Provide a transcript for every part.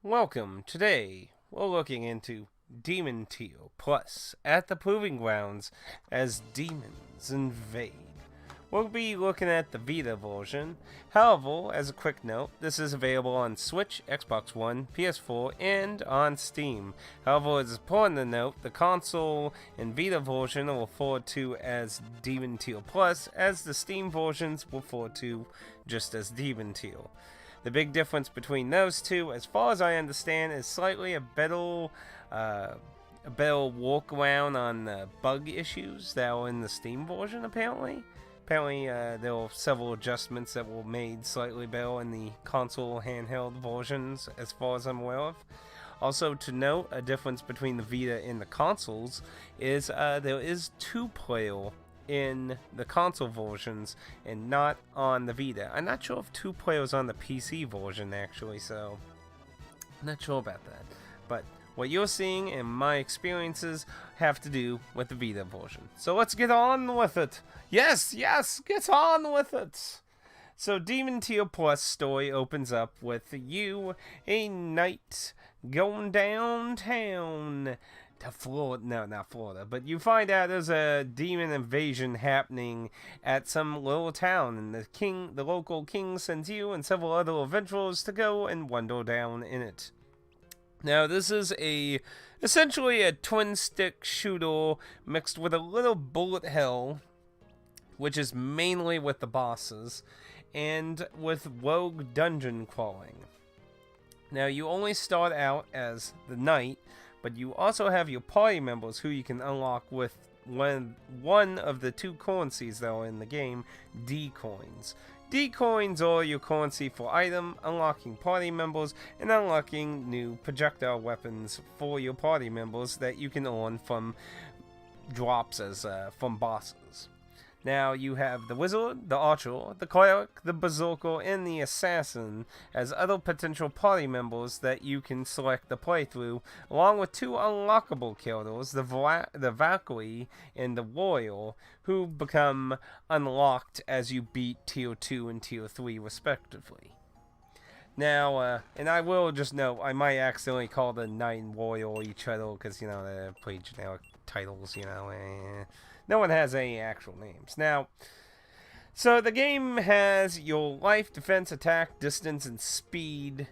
Welcome. Today, we're looking into Demon Teal Plus at the Proving Grounds as Demons Invade. We'll be looking at the Vita version. However, as a quick note, this is available on Switch, Xbox One, PS4, and on Steam. However, it's important to note the console and Vita version are referred to as Demon Teal Plus, as the Steam versions refer to just as Demon Teal. The big difference between those two, as far as I understand, is slightly a better workaround on the bug issues that are in the Steam version, apparently. There were several adjustments that were made slightly better in the console handheld versions, as far as I'm aware of. Also, to note, a difference between the Vita and the consoles is there is two-player in the console versions and not on the Vita. I'm not sure if two players on the PC version actually, so I'm not sure about that. But what you're seeing and my experiences have to do with the Vita version. So let's get on with it. Yes, get on with it. So Demon Teal Plus story opens up with you, a knight, going downtown to Florida. No, not Florida. But you find out there's a demon invasion happening at some little town, and the local king sends you and several other adventurers to go and wander down in it. Now, this is essentially a twin-stick shooter mixed with a little bullet hell, which is mainly with the bosses, and with rogue dungeon crawling. Now, you only start out as the knight, but you also have your party members who you can unlock with one of the two currencies that are in the game, D-coins. D-coins are your currency for item, unlocking party members, and unlocking new projectile weapons for your party members that you can earn from drops from bosses. Now you have the wizard, the archer, the cleric, the berserker, and the assassin as other potential party members that you can select the playthrough, along with two unlockable characters, the Valkyrie and the warrior, who become unlocked as you beat Tier 2 and Tier 3 respectively. Now, and I will just note, I might accidentally call the knight and warrior each other because, they're pretty generic titles, No one has any actual names. Now, so the game has your life, defense, attack, distance, and speed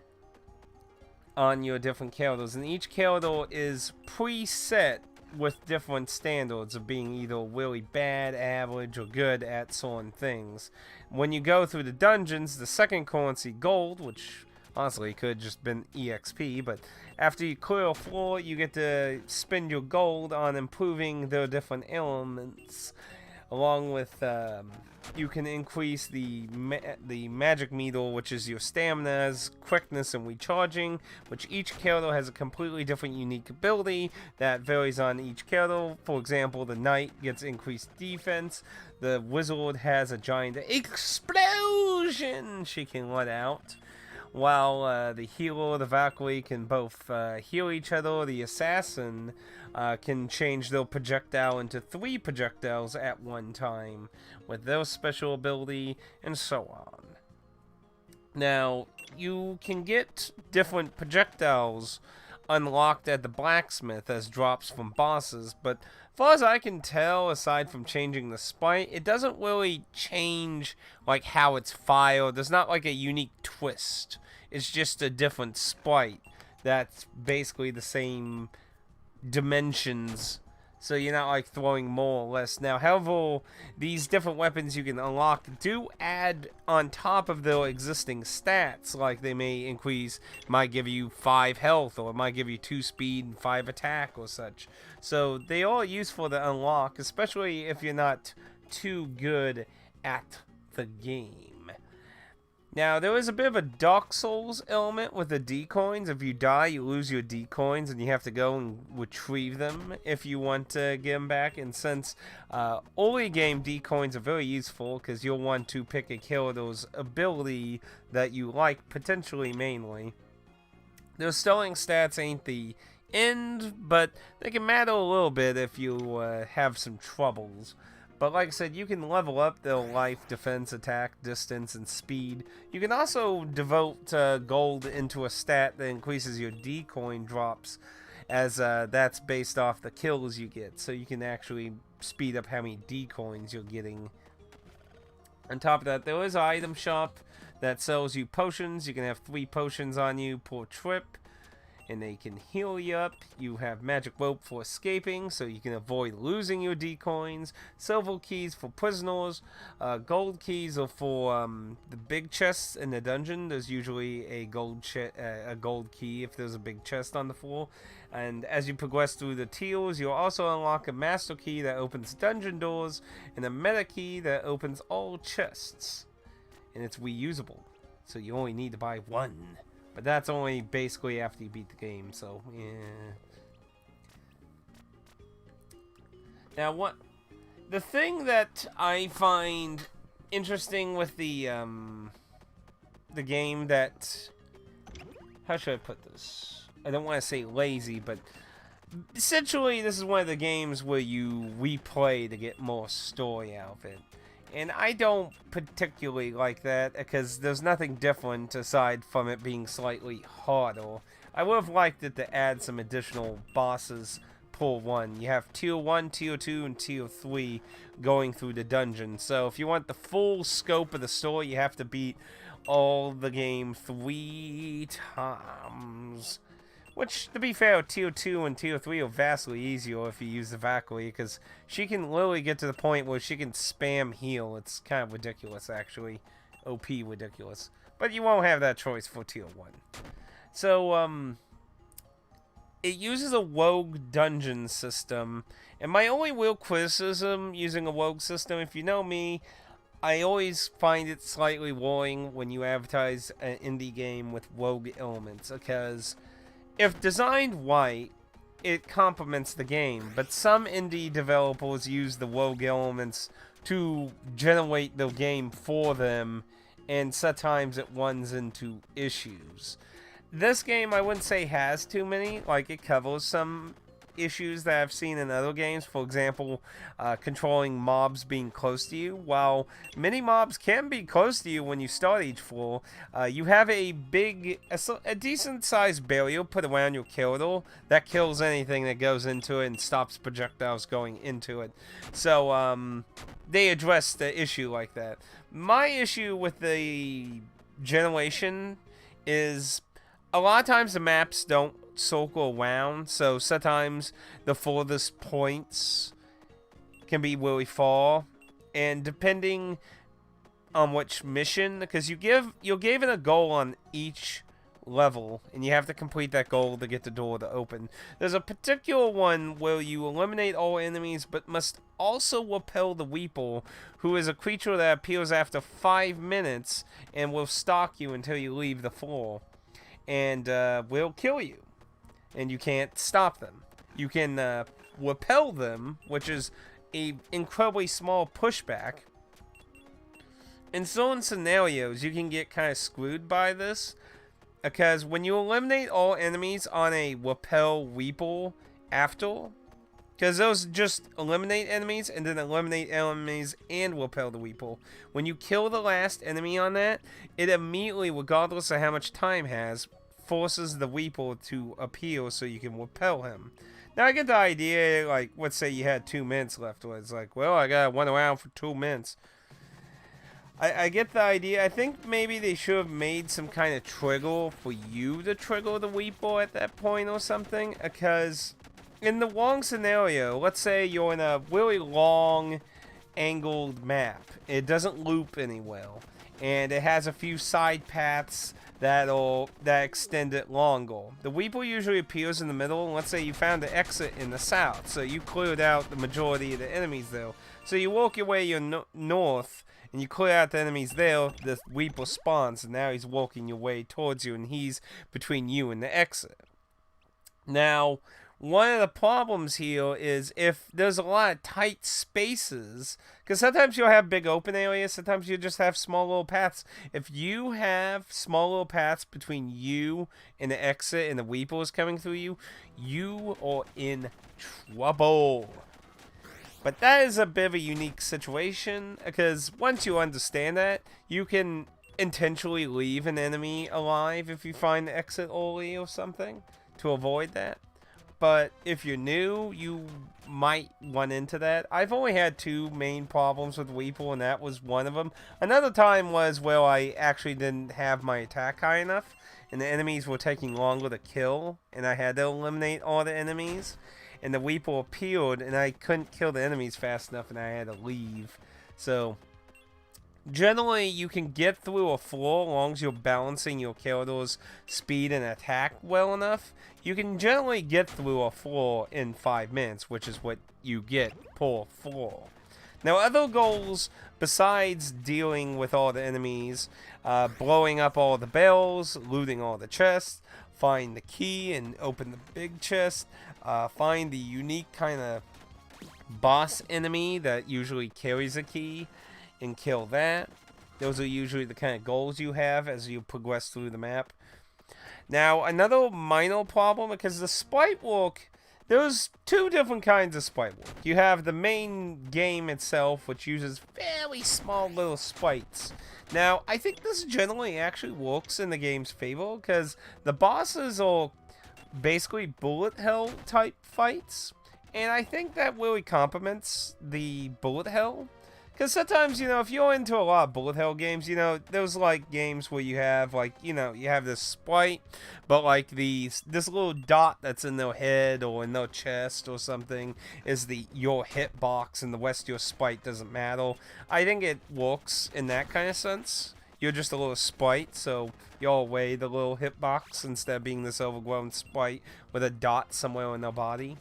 on your different characters, and each character is preset with different standards of being either really bad, average, or good at certain things. When you go through the dungeons, the second currency, gold, which honestly could have just been EXP, but after you clear a floor, you get to spend your gold on improving their different elements, along with you can increase the magic meter, which is your stamina's quickness and recharging, which each character has a completely different unique ability that varies on each character. For example, the knight gets increased defense, the wizard has a giant explosion she can let out, while the healer, the Valkyrie, can both heal each other. The assassin can change their projectile into 3 projectiles at one time with their special ability, and so on. Now, you can get different projectiles unlocked at the blacksmith as drops from bosses, but as far as I can tell, aside from changing the sprite, it doesn't really change like how it's fired. There's not like a unique twist. It's just a different sprite that's basically the same dimensions, so you're not like throwing more or less. Now, however, these different weapons you can unlock do add on top of their existing stats, like they might give you 5 health, or it might give you 2 speed and 5 attack or such. So they are useful to unlock, especially if you're not too good at the game. Now, there is a bit of a Dark Souls element with the D-coins. If you die, you lose your D-coins, and you have to go and retrieve them if you want to get them back. And since early game D-coins are very useful, because you'll want to pick a character's ability that you like, potentially mainly. Their stalling stats ain't the end, but they can matter a little bit if you have some troubles. But like I said, you can level up their life, defense, attack, distance, and speed. You can also devote gold into a stat that increases your D coin drops, as that's based off the kills you get. So you can actually speed up how many D coins you're getting. On top of that, there is an item shop that sells you potions. You can have 3 potions on you per trip, and they can heal you up. You have magic rope for escaping, so you can avoid losing your D coins. Silver keys for prisoners. Gold keys are for the big chests in the dungeon. There's usually a gold key if there's a big chest on the floor. And as you progress through the tiers, you'll also unlock a master key that opens dungeon doors, and a meta key that opens all chests. And it's reusable, so you only need to buy 1. But that's only basically after you beat the game, so yeah. Now, the thing that I find interesting with the game that, how should I put this? I don't want to say lazy, but essentially this is one of the games where you replay to get more story out of it. And I don't particularly like that, because there's nothing different aside from it being slightly harder. I would have liked it to add some additional bosses per one. You have tier 1, tier 2, and tier 3 going through the dungeon. So if you want the full scope of the story, you have to beat all the game 3 times. Which, to be fair, tier 2 and tier 3 are vastly easier if you use the Valkyrie, because she can literally get to the point where she can spam heal. It's kind of ridiculous, actually. OP ridiculous. But you won't have that choice for tier 1. So, it uses a rogue dungeon system. And my only real criticism using a rogue system, if you know me, I always find it slightly worrying when you advertise an indie game with rogue elements, because if designed right, it complements the game, but some indie developers use the rogue elements to generate the game for them, and sometimes it runs into issues. This game, I wouldn't say has too many. Like, it covers some issues that I've seen in other games. For example, controlling mobs being close to you. While many mobs can be close to you when you start each floor, you have a decent sized barrier put around your corridor that kills anything that goes into it and stops projectiles going into it. So they address the issue like that. My issue with the generation is a lot of times the maps don't circle around, so sometimes the furthest points can be really far, and depending on which mission, because you're given a goal on each level, and you have to complete that goal to get the door to open. There's a particular one where you eliminate all enemies, but must also repel the Weeple, who is a creature that appears after 5 minutes and will stalk you until you leave the floor, and will kill you. And you can't stop them. You can repel them, which is an incredibly small pushback. In certain scenarios, you can get kind of screwed by this, because when you eliminate all enemies on a repel Weeple after, because those just eliminate enemies and then eliminate enemies and repel the Weeple. When you kill the last enemy on that, it immediately, regardless of how much time has, forces the Weeple to appear so you can repel him. Now, I get the idea, like, let's say you had 2 minutes left, where it's like, well, I gotta run around for 2 minutes. I get the idea. I think maybe they should have made some kind of trigger for you to trigger the Weeple at that point or something, because in the wrong scenario, let's say you're in a really long angled map. It doesn't loop anywhere, and it has a few side paths that extend it longer. The Weeple usually appears in the middle, and let's say you found an exit in the south, so you cleared out the majority of the enemies there. So you work your way north, and you clear out the enemies there, the Weeple spawns, and now he's walking your way towards you, and he's between you and the exit. Now, one of the problems here is if there's a lot of tight spaces, because sometimes you'll have big open areas, sometimes you just have small little paths. If you have small little paths between you and the exit and the Weeple is coming through you, you are in trouble. But that is a bit of a unique situation, because once you understand that, you can intentionally leave an enemy alive if you find the exit early or something to avoid that. But if you're new, you might run into that. I've only had 2 main problems with Weeple, and that was one of them. Another time was where I actually didn't have my attack high enough, and the enemies were taking longer to kill, and I had to eliminate all the enemies. And the Weeple appeared, and I couldn't kill the enemies fast enough, and I had to leave. So, generally, you can get through a floor as long as you're balancing your character's speed and attack well enough. You can generally get through a floor in 5 minutes, which is what you get per floor. Now, other goals besides dealing with all the enemies, blowing up all the barrels, looting all the chests, find the key and open the big chest, find the unique kind of boss enemy that usually carries a key, and kill that. Those are usually the kind of goals you have as you progress through the map. Now, another minor problem, because the sprite work, there's 2 different kinds of sprite work. You have the main game itself, which uses very small little sprites. Now, I think this generally actually works in the game's favor, because the bosses are basically bullet hell type fights, and I think that really complements the bullet hell. Because sometimes, if you're into a lot of bullet hell games, there's like games where you have like, you have this sprite, but like this little dot that's in their head or in their chest or something is your hitbox, and the rest of your sprite doesn't matter. I think it works in that kind of sense. You're just a little sprite, so you're away the little hitbox instead of being this overgrown sprite with a dot somewhere in their body.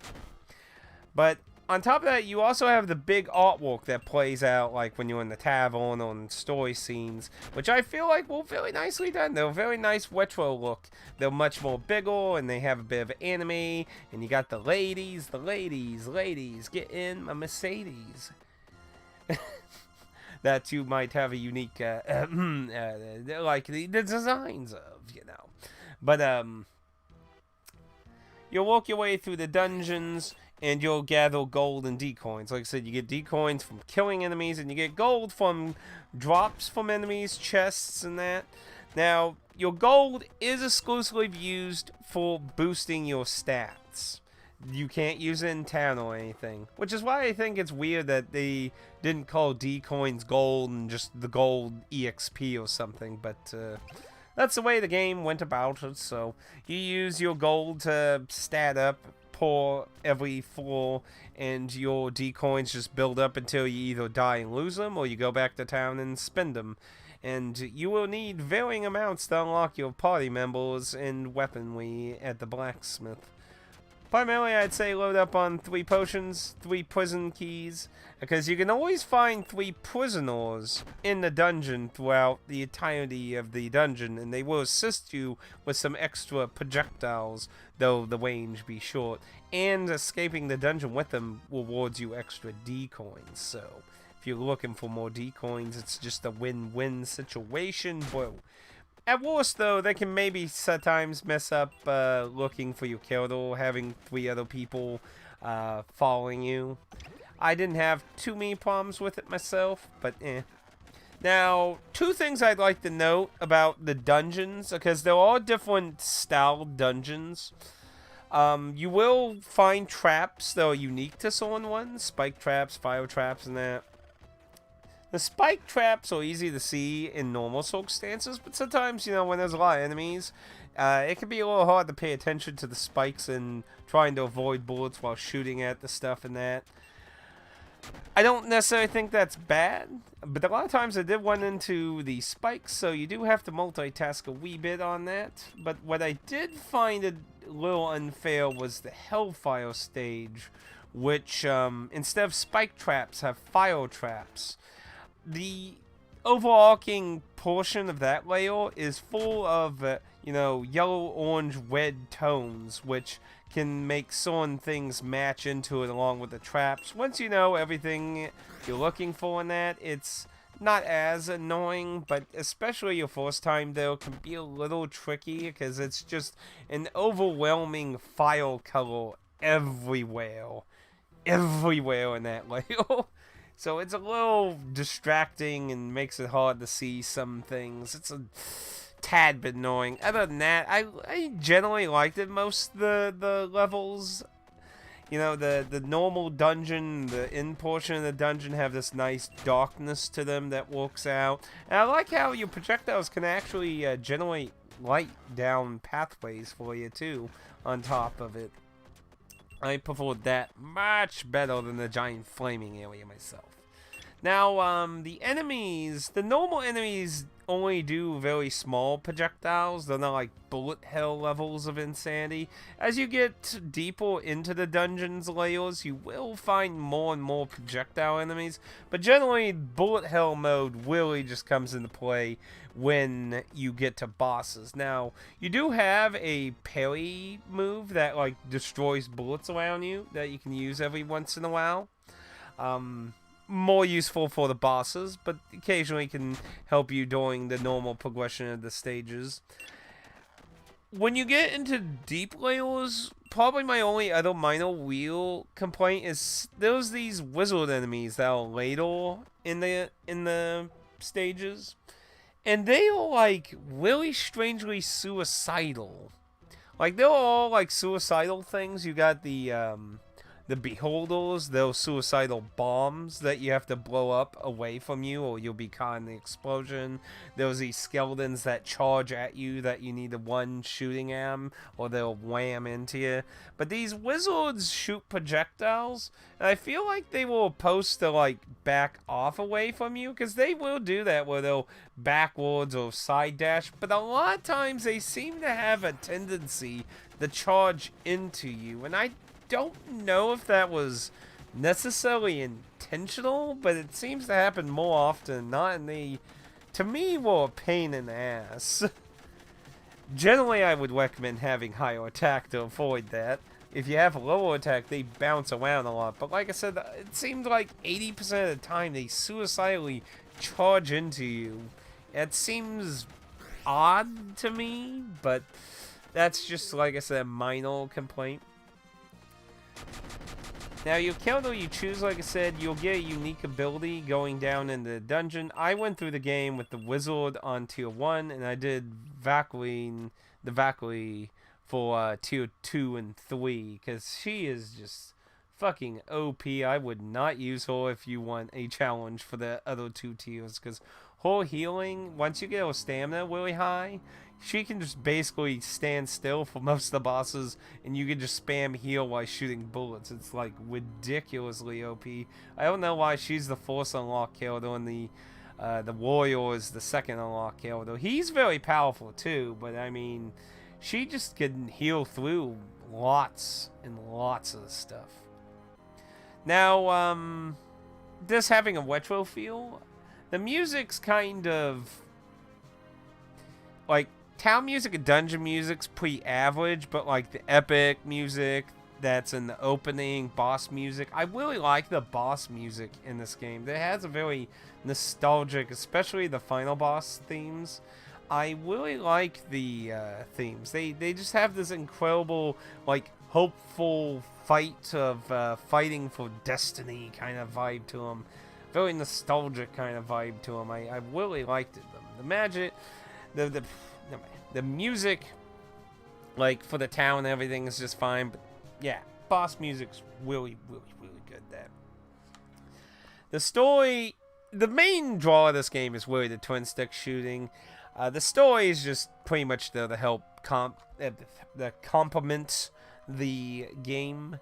But on top of that, you also have the big artwork that plays out like when you're in the tavern or in story scenes, which I feel like were very nicely done. They're a very nice retro look. They're much more bigger, and they have a bit of anime, and you got the ladies, get in my Mercedes. That you might have a unique, like the designs of, But, you'll work your way through the dungeons, and you'll gather gold and decoins. Like I said, you get decoins from killing enemies, and you get gold from drops from enemies, chests, and that. Now, your gold is exclusively used for boosting your stats. You can't use it in town or anything. Which is why I think it's weird that they didn't call decoins gold and just the gold EXP or something. But, that's the way the game went about it. So, you use your gold to stat up per every floor, and your decoins just build up until you either die and lose them, or you go back to town and spend them. And you will need varying amounts to unlock your party members and weaponry at the blacksmith. Primarily, I'd say load up on 3 potions, 3 prison keys, because you can always find 3 prisoners in the dungeon throughout the entirety of the dungeon, and they will assist you with some extra projectiles, though the range be short, and escaping the dungeon with them rewards you extra decoins. So, if you're looking for more decoins, it's just a win-win situation. Whoa. At worst, though, they can maybe sometimes mess up looking for your character, having 3 other people following you. I didn't have too many problems with it myself, but eh. Now, 2 things I'd like to note about the dungeons, because there are different style dungeons. You will find traps that are unique to certain ones, spike traps, fire traps, and that. The spike traps are easy to see in normal circumstances, but sometimes, when there's a lot of enemies, it can be a little hard to pay attention to the spikes and trying to avoid bullets while shooting at the stuff and that. I don't necessarily think that's bad, but a lot of times I did run into the spikes, so you do have to multitask a wee bit on that. But what I did find a little unfair was the Hellfire stage, which instead of spike traps have fire traps. The overarching portion of that layer is full of, yellow, orange, red tones, which can make certain things match into it along with the traps. Once you know everything you're looking for in that, it's not as annoying, but especially your first time, though, can be a little tricky, because it's just an overwhelming fire color everywhere. everywhere in that layout. So it's a little distracting and makes it hard to see some things. It's a tad bit annoying. Other than that, I generally liked it. Most of the levels, you know, the normal dungeon, the end portion of the dungeon have this nice darkness to them that works out. And I like how your projectiles can actually generate light down pathways for you too on top of it. I preferred that much better than the giant flaming area myself. Now, the enemies, the normal enemies only do very small projectiles. They're not like bullet hell levels of insanity. As you get deeper into the dungeon's layers, you will find more and more projectile enemies. But generally, bullet hell mode really just comes into play when you get to bosses. Now, you do have a parry move that like destroys bullets around you that you can use every once in a while. More useful for the bosses, but occasionally can help you during the normal progression of the stages. When you get into deep layers, probably my only other minor real complaint is there's these wizard enemies that are later in the stages, and they are like really strangely suicidal. Like they're all like suicidal things. You got the beholders, those suicidal bombs that you have to blow up away from you or you'll be caught in the explosion. There's these skeletons that charge at you that you need to one shooting at them or they'll wham into you. But these wizards shoot projectiles, and I feel like they were supposed to like back off away from you, because they will do that where they'll backwards or side dash, but a lot of times they seem to have a tendency to charge into you, and I don't know if that was necessarily intentional, but it seems to happen more often than not, and they, to me, were a pain in the ass. Generally, I would recommend having higher attack to avoid that. If you have a lower attack, they bounce around a lot, but like I said, it seems like 80% of the time they suicidally charge into you. It seems odd to me, but that's just, like I said, a minor complaint. Now, your counter you choose, like I said, you'll get a unique ability going down in the dungeon. I went through the game with the wizard on tier 1, and I did the Valkyrie for tier 2 and 3, because she is just fucking OP. I would not use her if you want a challenge for the other 2 tiers, because her healing, once you get her stamina really high, she can just basically stand still for most of the bosses, and you can just spam heal while shooting bullets. It's like ridiculously OP. I don't know why she's the first unlock character and the warrior is the second unlock character. He's very powerful too, but I mean, she just can heal through lots and lots of stuff. Now, this having a retro feel, the music's kind of like town music and dungeon music's pretty average, but like the epic music that's in the opening, boss music, I really like the boss music in this game. It has a very nostalgic, especially the final boss themes. I really like the themes. They just have this incredible, like, hopeful fight of fighting for destiny kind of vibe to them. Very nostalgic kind of vibe to them. I really liked it. The magic, the music, like, for the town and everything is just fine, but yeah, boss music's really good there. The story, the main draw of this game is really the twin stick shooting. The story is just pretty much there to help complement the game.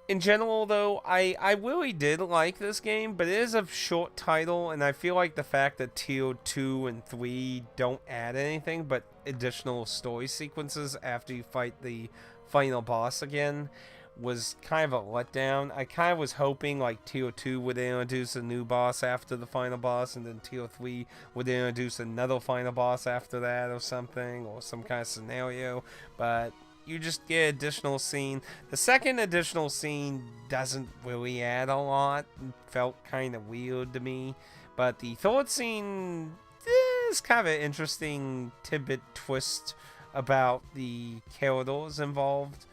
In general, though, I really did like this game, but it is a short title, and I feel like the fact that tier 2 and 3 don't add anything but additional story sequences after you fight the final boss again was kind of a letdown. I kind of was hoping like tier 2 would introduce a new boss after the final boss, and then tier 3 would introduce another final boss after that or something, or some kind of scenario, but you just get additional scene. The second additional scene doesn't really add a lot. It felt kind of weird to me. But the third scene is kind of an interesting tidbit twist about the characters involved.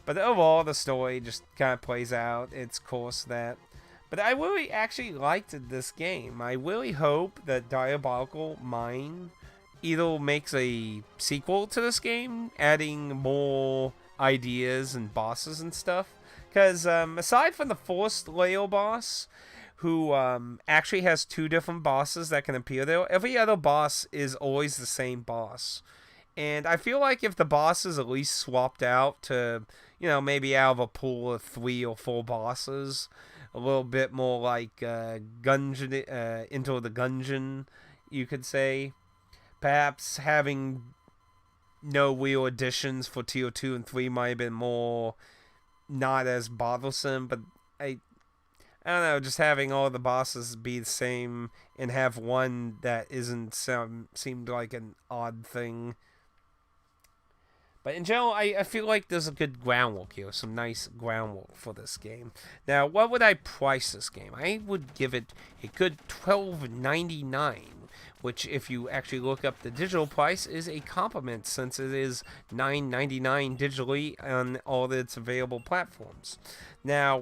But overall, the story just kind of plays out its course that. But I really actually liked this game. I really hope that Diabolical Mind either makes a sequel to this game, adding more ideas and bosses and stuff. Because aside from the first Leo boss, who actually has 2 different bosses that can appear there, every other boss is always the same boss. And I feel like if the boss is at least swapped out to, maybe out of a pool of 3 or 4 bosses, a little bit more like Gungeon, Into the Gungeon, you could say. Perhaps having no real additions for Tier 2 and 3 might have been more not as bothersome, but I don't know, just having all the bosses be the same and have one that isn't seemed like an odd thing. But in general, I feel like there's a good groundwork here, some nice groundwork for this game. Now, what would I price this game? I would give it a good $12.99, which, if you actually look up the digital price, is a compliment since it is $9.99 digitally on all its available platforms. Now,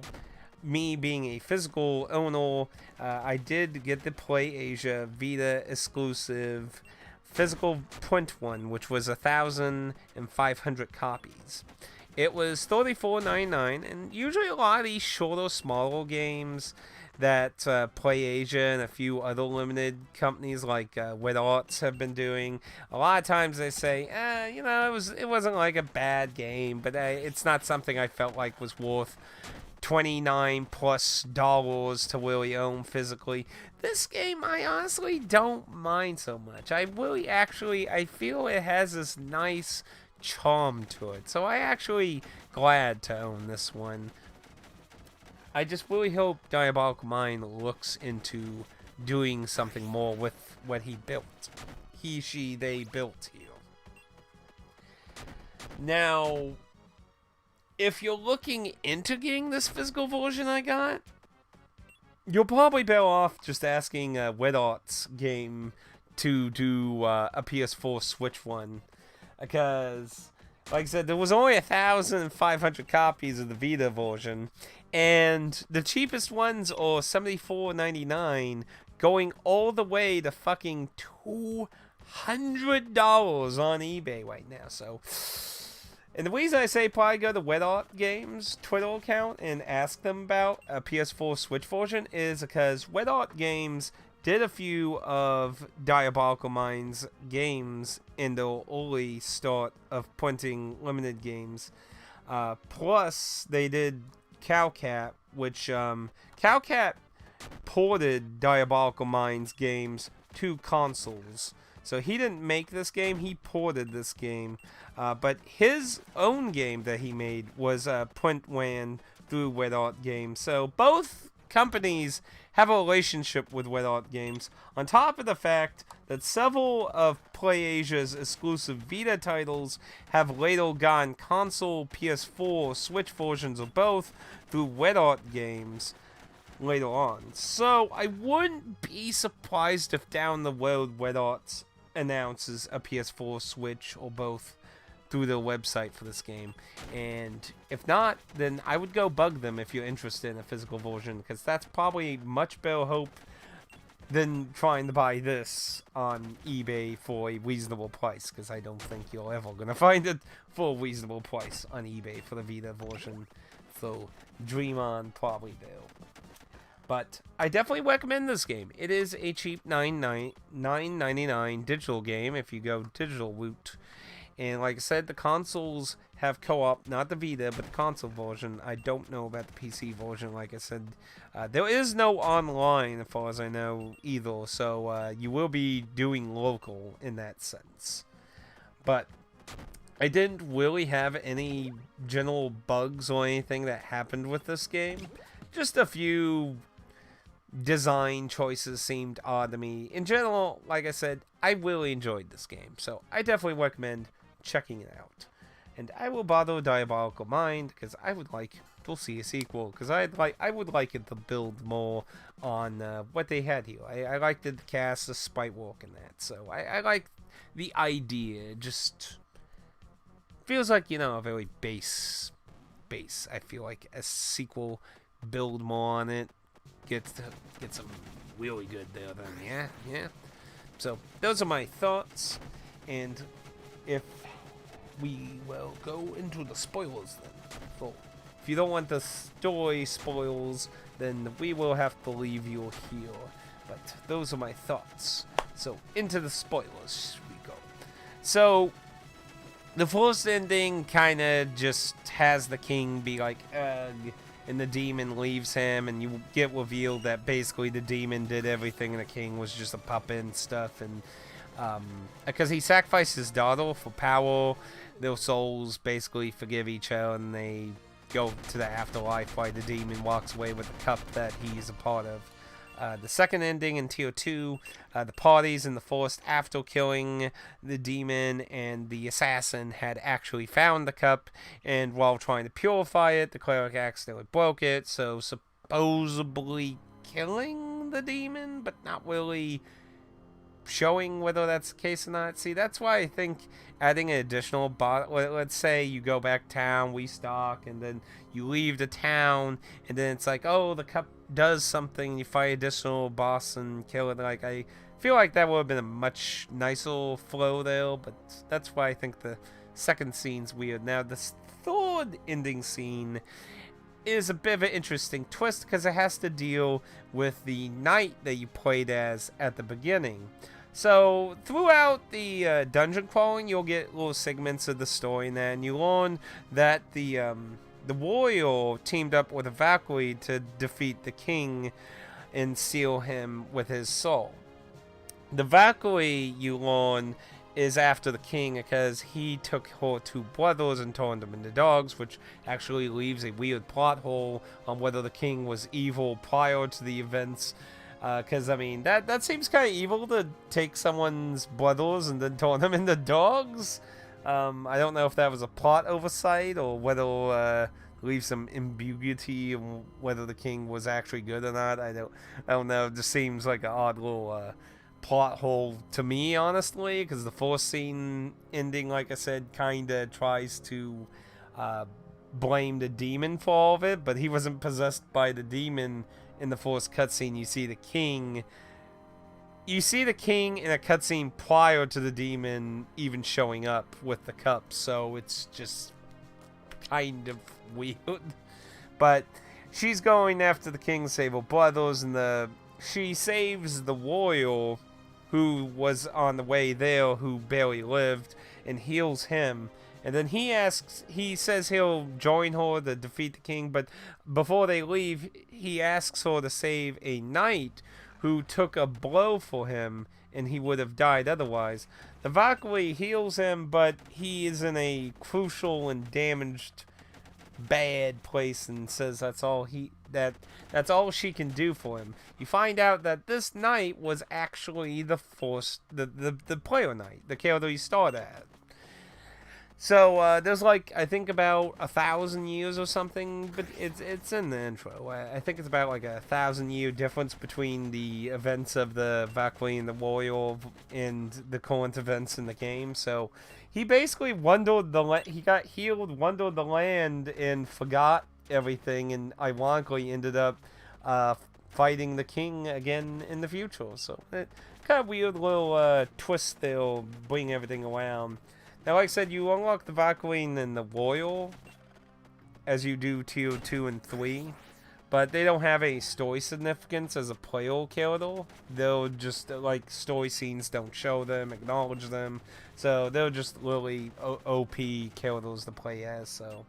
me being a physical owner, I did get the PlayAsia Vita exclusive physical print one, which was 1,500 copies. It was $34.99, and usually a lot of these shorter, smaller games that PlayAsia and a few other limited companies like Wet Arts have been doing, a lot of times they say, it wasn't like a bad game, but it's not something I felt like was worth $29+ to really own physically. This game, I honestly don't mind so much. I feel it has this nice charm to it. So I actually glad to own this one. I just really hope Diabolical Mind looks into doing something more with what he built. He, she, they built here. Now, if you're looking into getting this physical version I got, you'll probably better off just asking Wet Arts game to do a PS4 Switch one. Because, like I said, there was only 1,500 copies of the Vita version, and the cheapest ones are $74.99, going all the way to fucking $200 on eBay right now. So, and the reason I say probably go to Wet Art Games Twitter account and ask them about a PS4 Switch version is because Wet Art Games did a few of Diabolical Mind's games in the early start of printing limited games. Plus, they did Cowcat, which Cowcat ported Diabolical Mind's games to consoles. So he didn't make this game, he ported this game. But his own game that he made was print ran through Wet Art Games. So both companies have a relationship with Wet Art Games, on top of the fact that several of PlayAsia's exclusive Vita titles have later gotten console, PS4, Switch versions of both through Wet Art Games later on. So I wouldn't be surprised if down the road Wet Arts announces a PS4, Switch, or both through their website for this game. And if not, then I would go bug them if you're interested in a physical version, because that's probably much better hope than trying to buy this on eBay for a reasonable price, because I don't think you're ever going to find it for a reasonable price on eBay for the Vita version. So dream on, probably will. But I definitely recommend this game. It is a cheap $9.99 digital game if you go digital route. And like I said, the consoles have co-op, not the Vita, but the console version. I don't know about the PC version, like I said. There is no online, as far as I know, either. So you will be doing local in that sense. But I didn't really have any general bugs or anything that happened with this game. Just a few design choices seemed odd to me. In general, like I said, I really enjoyed this game. So I definitely recommend checking it out. And I will bother Diabolical Mind because I would like to see a sequel, because I would like it to build more on what they had here. I liked the cast, the sprite work and that. So I like the idea. It just feels like, a very base base. I feel like a sequel, build more on it, get some really good there. Then yeah. So those are my thoughts, and if we will go into the spoilers then. So if you don't want the story spoils, then we will have to leave you here. But those are my thoughts. So into the spoilers we go. So the first ending kind of just has the king be like, ugh, and the demon leaves him, and you get revealed that basically the demon did everything and the king was just a puppet and stuff, and because he sacrificed his daughter for power, their souls basically forgive each other and they go to the afterlife while the demon walks away with the cup that he's a part of. The second ending in Tier 2, the parties in the forest after killing the demon and the assassin had actually found the cup, and while trying to purify it, the cleric accidentally broke it, so supposedly killing the demon, but not really showing whether that's the case or not. See, that's why I think adding an additional bot, let's say you go back town, we stock, and then you leave the town, and then it's like, oh, the cup does something, you fight additional boss and kill it. Like, I feel like that would have been a much nicer flow there, but that's why I think the second scene's weird. Now, the third ending scene is a bit of an interesting twist because it has to deal with the knight that you played as at the beginning. So throughout the dungeon crawling, you'll get little segments of the story, and then you learn that the warrior teamed up with a Valkyrie to defeat the king and seal him with his soul. The Valkyrie, you learn, is after the king because he took her two brothers and turned them into dogs, which actually leaves a weird plot hole on whether the king was evil prior to the events. Because, I mean, that seems kind of evil to take someone's brothers and then turn them into dogs. I don't know if that was a plot oversight or whether leave some ambiguity on whether the king was actually good or not. I don't know. It just seems like an odd little plot hole to me, honestly, because the first scene ending, like I said, kind of tries to blame the demon for all of it, but he wasn't possessed by the demon in the first cutscene. You see the king in a cutscene prior to the demon even showing up with the cup, so it's just kind of weird. But she's going after the king to save her brothers, and she saves the warrior who was on the way there, who barely lived, and heals him. And then he says he'll join her to defeat the king, but before they leave, he asks her to save a knight who took a blow for him, and he would have died otherwise. The Valkyrie heals him, but he is in a crucial and damaged, bad place, and says that's all she can do for him. You find out that this knight was actually the player knight, the character you start at. So there's like, I think about 1,000 years or something, but it's in the intro. I think it's about like 1,000-year difference between the events of the Valkyrie and the warrior and the current events in the game. So he basically he got healed, wandered the land, and forgot everything, and ironically ended up fighting the king again in the future. So it kind of weird little twist there, bring everything around. Now, like I said, you unlock the Valkyrie and the warrior as you do Tier 2 and 3, but they don't have any story significance as a player character. They'll just, like, story scenes don't show them, acknowledge them, so they're just literally OP characters to play as. So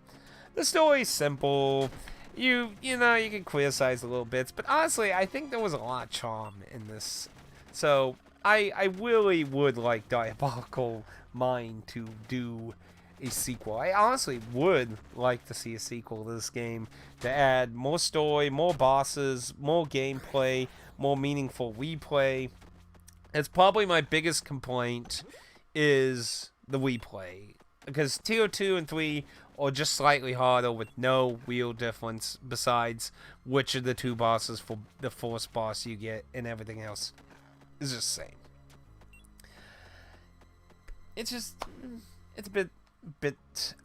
the story's simple. You know, you can criticize the little bits, but honestly, I think there was a lot of charm in this. So I really would like Diabolical Mind to do a sequel. I honestly would like to see a sequel to this game to add more story, more bosses, more gameplay, more meaningful replay. It's probably my biggest complaint is the replay, because Tier 2 and 3 are just slightly harder with no real difference besides which of the two bosses for the first boss you get, and everything else is just the same. It's a bit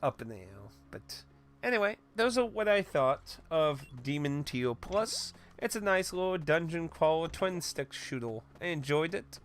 up in the air, but Anyway, those are what I thought of Demon Teal Plus. It's a nice little dungeon crawler twin stick shooter. I enjoyed it.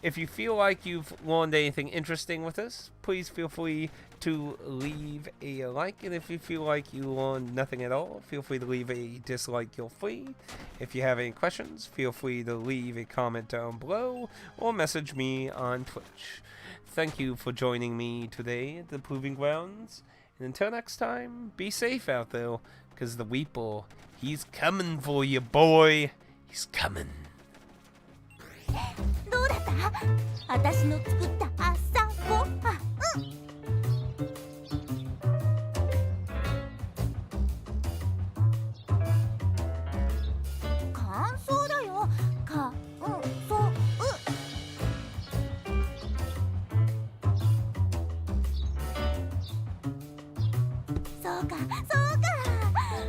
If you feel like you've learned anything interesting with this, please feel free to leave a like. And if you feel like you learned nothing at all, feel free to leave a dislike. You're free. If you have any questions, feel free to leave a comment down below or message me on Twitch. Thank you for joining me today at the Proving Grounds. And until next time, be safe out there, because the Weeper, he's coming for you, boy. He's coming. どうだった？私の作ったあっさ